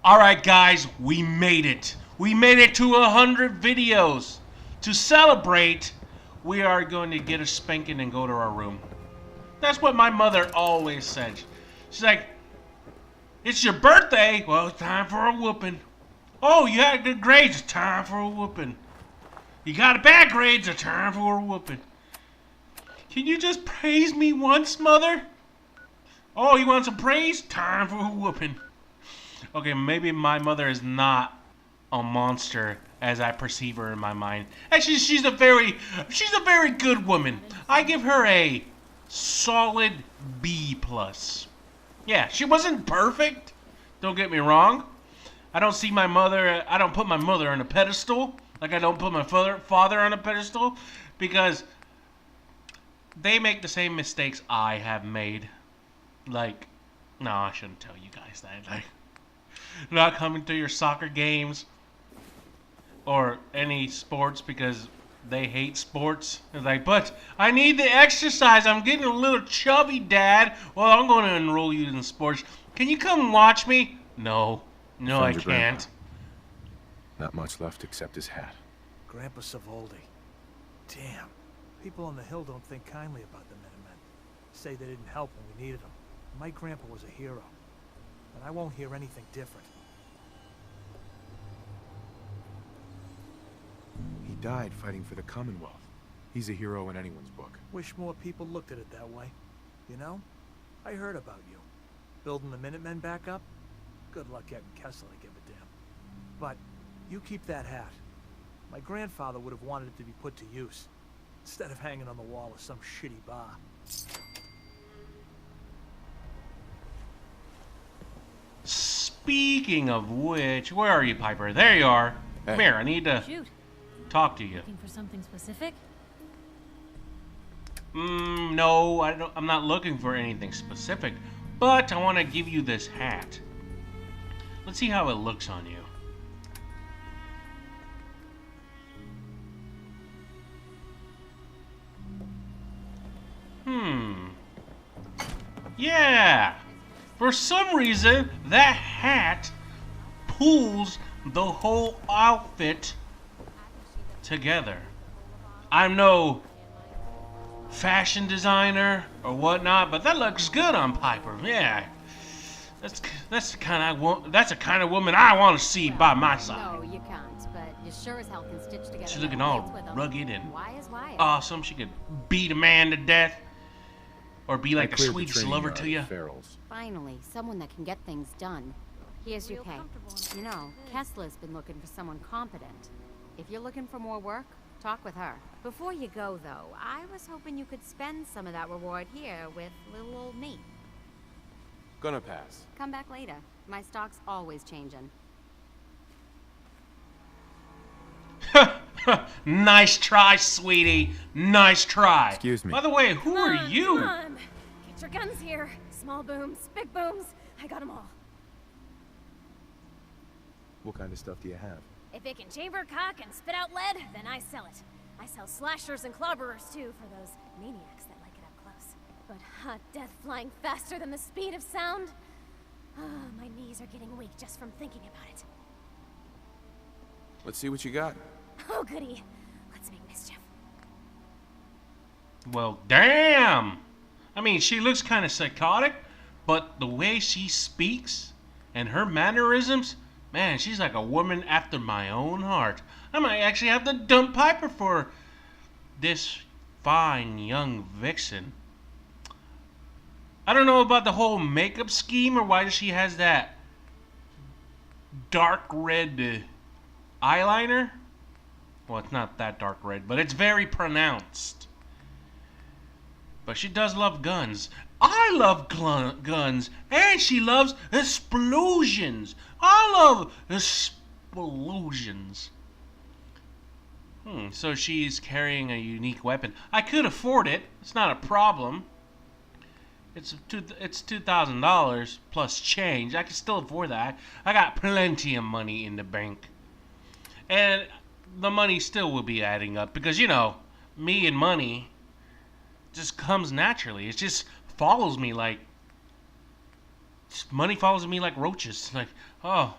Alright guys, we made it. We made it to 100 videos. To celebrate, we are going to get a spanking and go to our room. That's what my mother always said. She's like, it's your birthday. Well, it's time for a whooping. Oh, you had good grades. It's time for a whooping. You got bad grades. It's time for a whooping. Can you just praise me once, mother? Oh, you want some praise? Time for a whooping. Okay, maybe my mother is not a monster as I perceive her in my mind. Actually, she's a very good woman. I give her a solid B+. Yeah, she wasn't perfect. Don't get me wrong. I don't put my mother on a pedestal. Like I don't put my father on a pedestal. Because they make the same mistakes I have made. Like, no, I shouldn't tell you guys that. Like, not coming to your soccer games. Or any sports because they hate sports. It's like, but I need the exercise. I'm getting a little chubby, Dad. Well, I'm going to enroll you in sports. Can you come watch me? No. No, I can't. Not much left except his hat. Grandpa Savoldi. Damn. People on the hill don't think kindly about the Minutemen. Say they didn't help when we needed them. My grandpa was a hero. But I won't hear anything different. He died fighting for the Commonwealth. He's a hero in anyone's book. Wish more people looked at it that way. You know? I heard about you. Building the Minutemen back up? Good luck getting Kessler to give a damn. But you keep that hat. My grandfather would have wanted it to be put to use. Instead of hanging on the wall of some shitty bar. Speaking of which, where are you, Piper? There you are. Hey. Come here, I need to talk to you. Looking for something specific? No, I'm not looking for anything specific, but I want to give you this hat. Let's see how it looks on you. Yeah! For some reason, that hat pulls the whole outfit together. I'm no fashion designer or whatnot, but that looks good on Piper. Yeah, that's the kind of woman I want to see by my side. No, you can't, but you sure as hell can stitch together. She's looking all rugged and Why? awesome. She could beat a man to death, or be like the sweetest lover to you. Finally, someone that can get things done. Here's your pay. You know, Kessler's been looking for someone competent. If you're looking for more work, talk with her. Before you go, though, I was hoping you could spend some of that reward here with little old me. Gonna pass. Come back later. My stock's always changing. Nice try, sweetie. Nice try. Excuse me. By the way, who are you? Come on. Get your guns here. Small booms, big booms. I got them all. What kind of stuff do you have? If it can chamber cock and spit out lead, then I sell it. I sell slashers and clobberers too for those maniacs that like it up close. But hot death flying faster than the speed of sound? My knees are getting weak just from thinking about it. Let's see what you got. Oh goody. Let's make mischief. Well, damn! I mean, she looks kind of psychotic, but the way she speaks and her mannerisms, man, she's like a woman after my own heart. I might actually have to dump Piper for this fine young vixen. I don't know about the whole makeup scheme or why she has that dark red eyeliner. Well, it's not that dark red, but it's very pronounced. But she does love guns. I love guns, and she loves explosions. I love explosions. So she's carrying a unique weapon. I could afford it. It's not a problem. It's $2,000 plus change. I can still afford that. I got plenty of money in the bank. And the money still will be adding up because, you know, me and money just comes naturally. It just follows me like money follows me like roaches. Like, oh,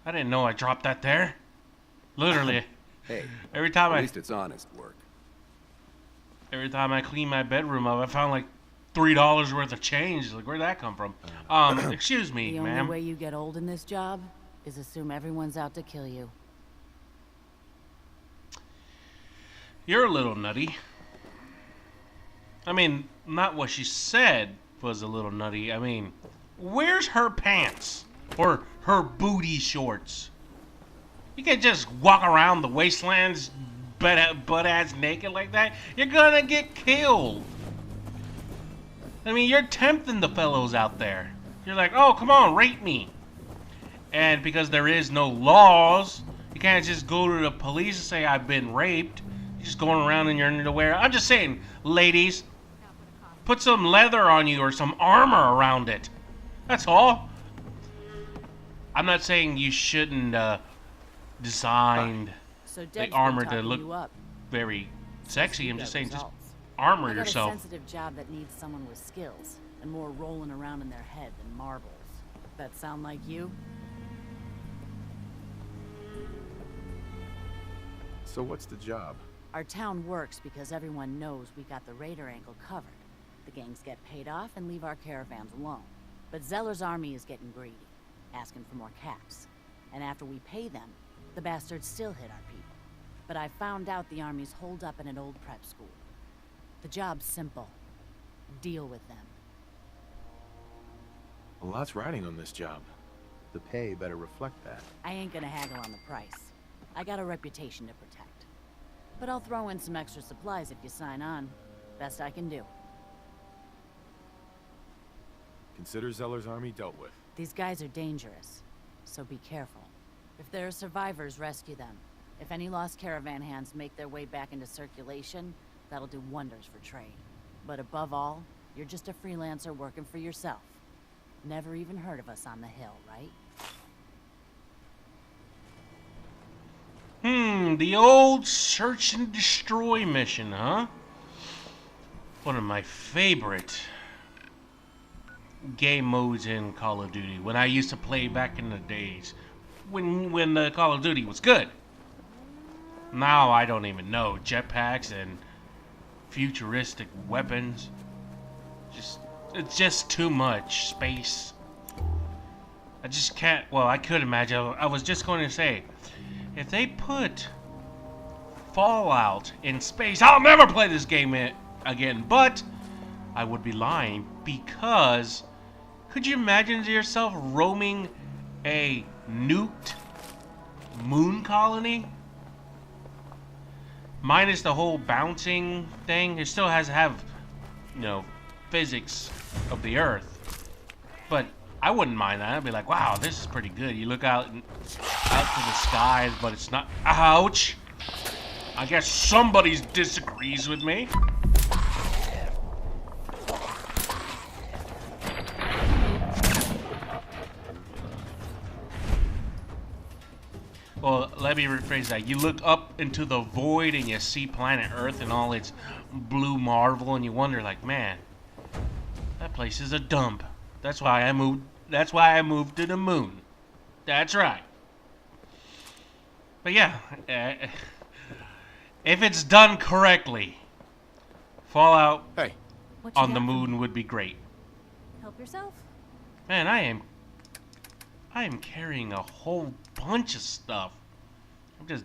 I didn't know I dropped that there. Literally. Hey, Every time at least it's honest work. every time I clean my bedroom up, I found like $3 worth of change. Like, where'd that come from? Excuse me, The only ma'am. way you get old in this job is assume everyone's out to kill you. You're a little nutty. I mean, not what she said was a little nutty. I mean, where's her pants? Or her booty shorts? You can't just walk around the wastelands butt-ass naked like that. You're gonna get killed. I mean, you're tempting the fellows out there. You're like, oh, come on, rape me. And because there is no laws, you can't just go to the police and say I've been raped. You're just going around in your underwear. I'm just saying, ladies, put some leather on you or some armor around it. That's all. I'm not saying you shouldn't design So the Deb's armor been to talking look you up. very sexy. I'm You just got saying, just results. armor I got yourself. a sensitive job that needs someone with skills and more rolling around in their head than marbles. That sound like you? So what's the job? Our town works because everyone knows we got the raider angle covered. The gangs get paid off and leave our caravans alone. But Zeller's army is getting greedy, asking for more caps. And after we pay them, the bastards still hit our people. But I found out the army's holed up in an old prep school. The job's simple. Deal with them. A lot's riding on this job. The pay better reflect that. I ain't gonna haggle on the price. I got a reputation to protect. But I'll throw in some extra supplies if you sign on. Best I can do. Consider Zeller's army dealt with. These guys are dangerous, so be careful. If there are survivors, rescue them. If any lost caravan hands make their way back into circulation, that'll do wonders for trade. But above all, you're just a freelancer working for yourself. Never even heard of us on the hill, right? The old search and destroy mission, huh? One of my favorite game modes in Call of Duty. When I used to play back in the days. When Call of Duty was good. Now I don't even know. Jetpacks and futuristic weapons. It's just too much space. I just can't. Well, I could imagine. I was just going to say, if they put Fallout in space, I'll never play this game again. But I would be lying, because could you imagine yourself roaming a nuked moon colony? Minus the whole bouncing thing. It still has to have, you know, physics of the Earth. But I wouldn't mind that. I'd be like, wow, this is pretty good. You look out to the skies, but it's not. Ouch! I guess somebody disagrees with me. Well, let me rephrase that. You look up into the void and you see planet Earth and all its blue marvel, and you wonder, like, man, that place is a dump. That's why I moved. That's why I moved to the moon. That's right. But yeah, if it's done correctly, Fallout Hey, What you on the got for moon me? would be great. Help yourself. Man, I am carrying a whole bunch of stuff. I'm just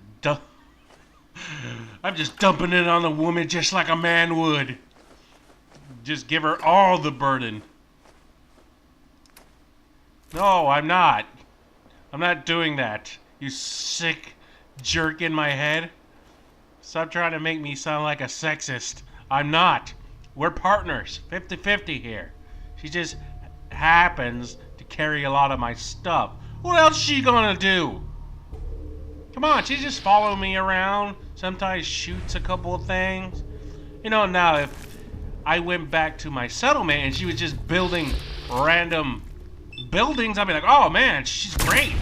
dumping it on the woman just like a man would. Just give her all the burden. No, I'm not. I'm not doing that. You sick jerk in my head. Stop trying to make me sound like a sexist. I'm not. We're partners. 50-50 here. She just happens to carry a lot of my stuff. What else is she gonna do? Come on, she just follows me around. Sometimes shoots a couple of things. You know, now if I went back to my settlement and she was just building random buildings, I'd be like, oh man, she's great.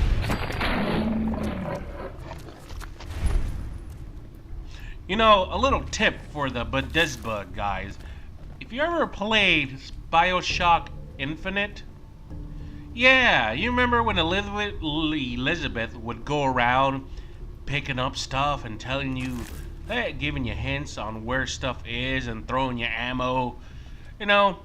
You know, a little tip for the Bethesda guys. If you ever played BioShock Infinite, Yeah, you remember when Elizabeth would go around picking up stuff and telling you, hey, giving you hints on where stuff is and throwing you ammo? You know,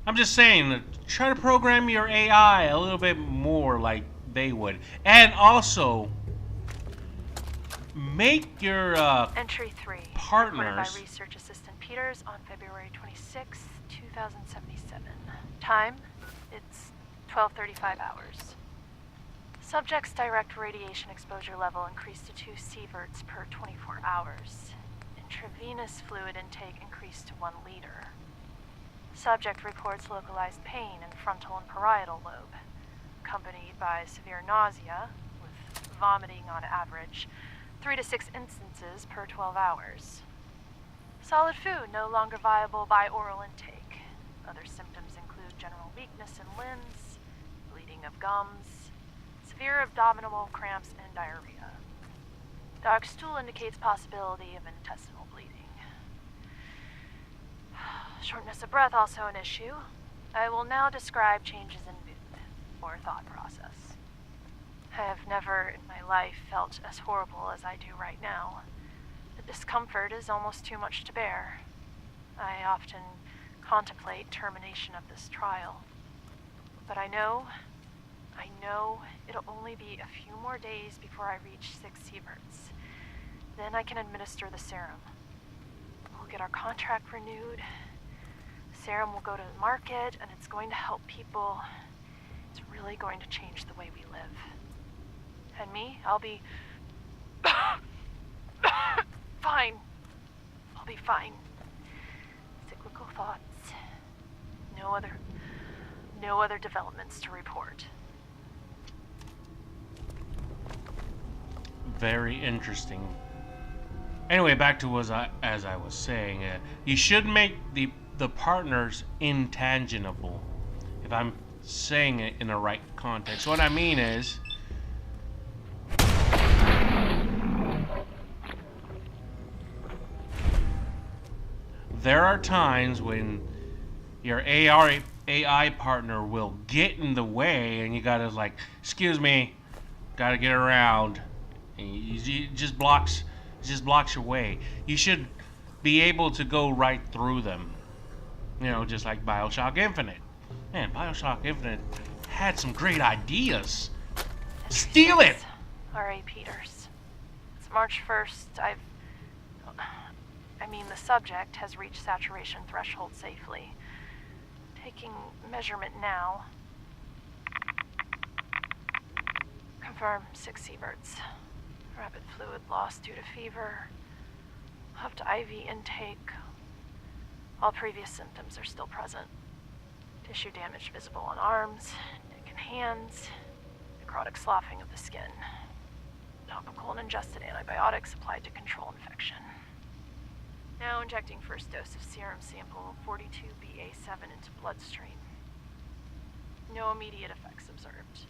I'm just saying, try to program your AI a little bit more like they would. And also, make your Entry 3. partners... Recorded by Research Assistant Peters on February 26, 2077. Time? It's 12:35 hours. Subject's direct radiation exposure level increased to 2 sieverts per 24 hours. Intravenous fluid intake increased to 1 liter. Subject reports localized pain in frontal and parietal lobe, accompanied by severe nausea, with vomiting on average, 3 to 6 instances per 12 hours. Solid food no longer viable by oral intake. Other symptoms include general weakness in limbs, bleeding of gums, severe abdominal cramps, and diarrhea. Dark stool indicates possibility of intestinal bleeding. Shortness of breath also an issue. I will now describe changes in mood, or thought process. I have never in my life felt as horrible as I do right now. The discomfort is almost too much to bear. I often contemplate termination of this trial. But I know it'll only be a few more days before I reach 6 sieverts. Then I can administer the serum. We'll get our contract renewed. The serum will go to the market, and it's going to help people. It's really going to change the way we live. And me, I'll be fine. I'll be fine. Cyclical thoughts. No other developments to report. Very interesting. Anyway, back to as I was saying, you should make the partners intangible. If I'm saying it in the right context, what I mean is, there are times when your AI partner will get in the way, and you gotta like, excuse me, gotta get around. And it just blocks your way. You should be able to go right through them. You know, just like BioShock Infinite. Man, BioShock Infinite had some great ideas. Steal it! R.A. Peters. It's March 1st. The subject has reached saturation threshold safely. Taking measurement now. Confirm 6 sieverts. Rapid fluid loss due to fever. Up to IV intake. All previous symptoms are still present. Tissue damage visible on arms, neck and hands. Necrotic sloughing of the skin. Topical and ingested antibiotics applied to control infection. Now injecting first dose of serum sample 42BA7 into bloodstream. No immediate effects observed.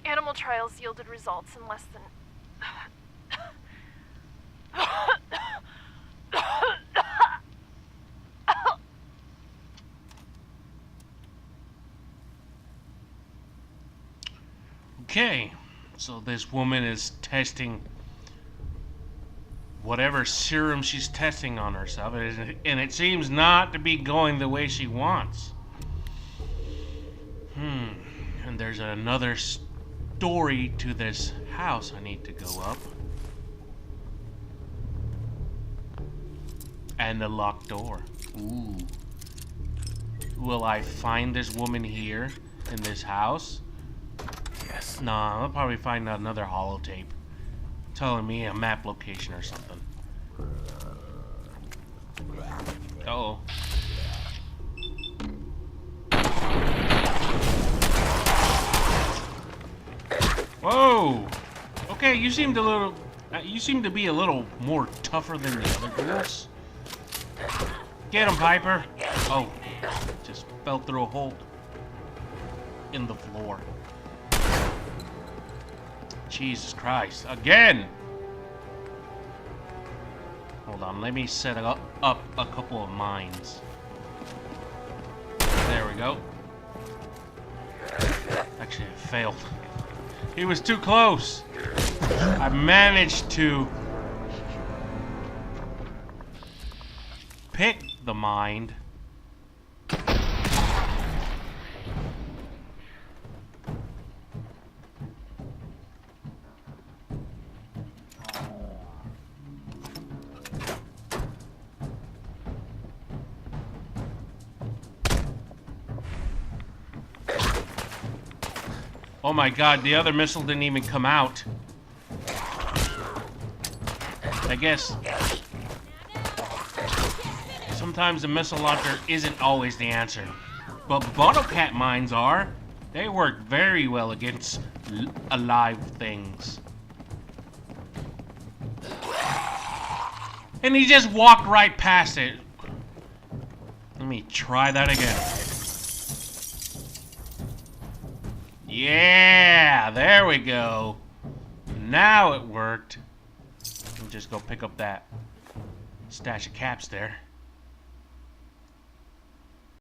Animal trials yielded results in less than... Okay, so this woman is testing whatever serum she's testing on herself, and it seems not to be going the way she wants. And there's another story to this house I need to go up. And the locked door. Ooh. Will I find this woman here in this house? Yes. Nah, I'll probably find another holotape telling me a map location or something. Uh-oh. Whoa! Okay, you seem to be a little more tougher than the other girls. Get him, Piper! Oh, just fell through a hole in the floor. Jesus Christ, again! Hold on, let me set up a couple of mines. There we go. Actually, it failed. He was too close. I managed to pick the mind. Oh my god, the other missile didn't even come out. I guess sometimes the missile launcher isn't always the answer. But bottle cap mines are. They work very well against alive things. And he just walked right past it. Let me try that again. Yeah, there we go. Now it worked. Let me just go pick up that stash of caps there.